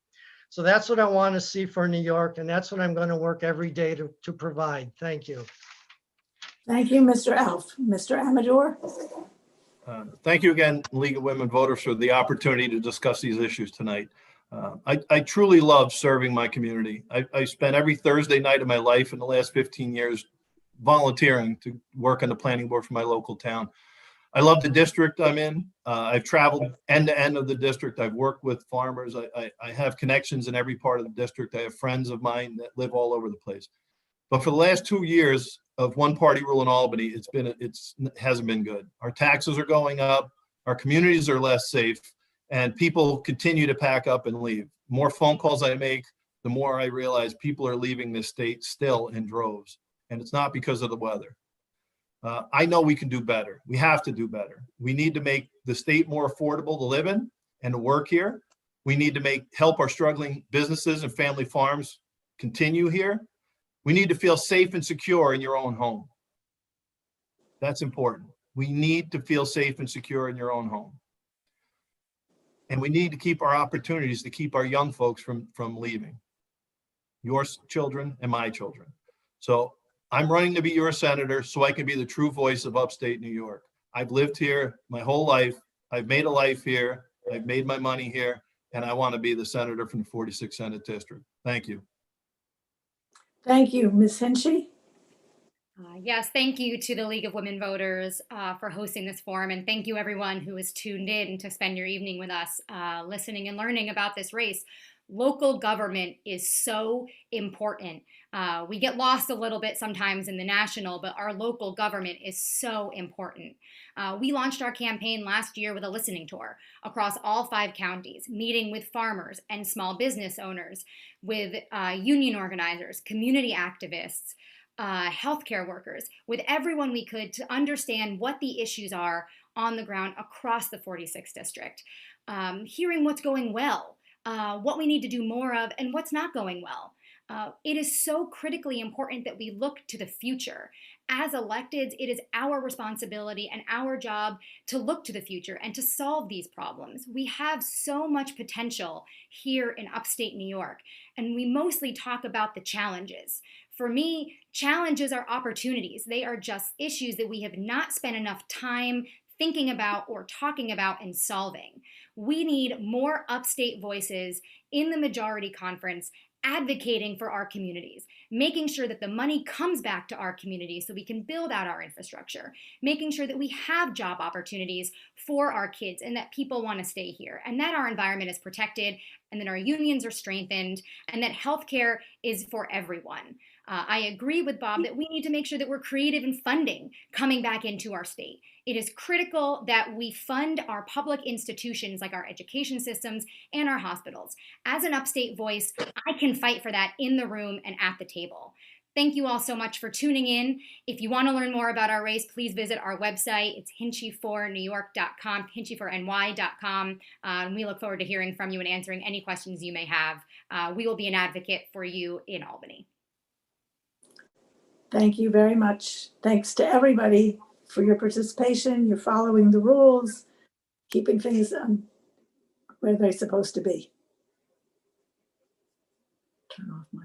So that's what I want to see for New York, and that's what I'm going to work every day to provide. Thank you. Thank you, Mr. Alf. Mr. Amador? Thank you again, League of Women Voters, for the opportunity to discuss these issues tonight. I truly love serving my community. I spent every Thursday night of my life in the last 15 years volunteering to work on the planning board for my local town. I love the district I'm in. I've traveled end to end of the district. I've worked with farmers. I have connections in every part of the district. I have friends of mine that live all over the place. But for the last 2 years of one-party rule in Albany, hasn't been good. Our taxes are going up, our communities are less safe, and people continue to pack up and leave. The more phone calls I make, the more I realize people are leaving this state still in droves, and it's not because of the weather. I know we can do better. We have to do better. We need to make the state more affordable to live in and to work here. We need to help our struggling businesses and family farms continue here. We need to feel safe and secure in your own home. That's important. We need to feel safe and secure in your own home. And we need to keep our opportunities to keep our young folks from leaving. Your children and my children. So I'm running to be your senator so I can be the true voice of upstate New York. I've lived here my whole life. I've made a life here. I've made my money here. And I want to be the senator from the 46th Senate District. Thank you. Thank you. Ms. Hinchy? Yes, thank you to the League of Women Voters for hosting this forum, and thank you everyone who is tuned in to spend your evening with us, listening and learning about this race. Local government is so important. We get lost a little bit sometimes in the national, but our local government is so important. We launched our campaign last year with a listening tour across all 5 counties, meeting with farmers and small business owners, with union organizers, community activists, healthcare workers, with everyone we could to understand what the issues are on the ground across the 46th district, hearing what's going well, what we need to do more of, and what's not going well. It is so critically important that we look to the future. As electeds, it is our responsibility and our job to look to the future and to solve these problems. We have so much potential here in upstate New York, and we mostly talk about the challenges. For me, challenges are opportunities. They are just issues that we have not spent enough time thinking about or talking about and solving. We need more upstate voices in the majority conference advocating for our communities, making sure that the money comes back to our communities so we can build out our infrastructure, making sure that we have job opportunities for our kids and that people want to stay here, and that our environment is protected, and that our unions are strengthened, and that healthcare is for everyone. I agree with Bob that we need to make sure that we're creative in funding coming back into our state. It is critical that we fund our public institutions like our education systems and our hospitals. As an upstate voice, I can fight for that in the room and at the table. Thank you all so much for tuning in. If you want to learn more about our race, please visit our website. It's hinchy4newyork.com, hinchy4ny.com. We look forward to hearing from you and answering any questions you may have. We will be an advocate for you in Albany. Thank you very much. Thanks to everybody for your participation. You're following the rules, keeping things where they're supposed to be. Turn off my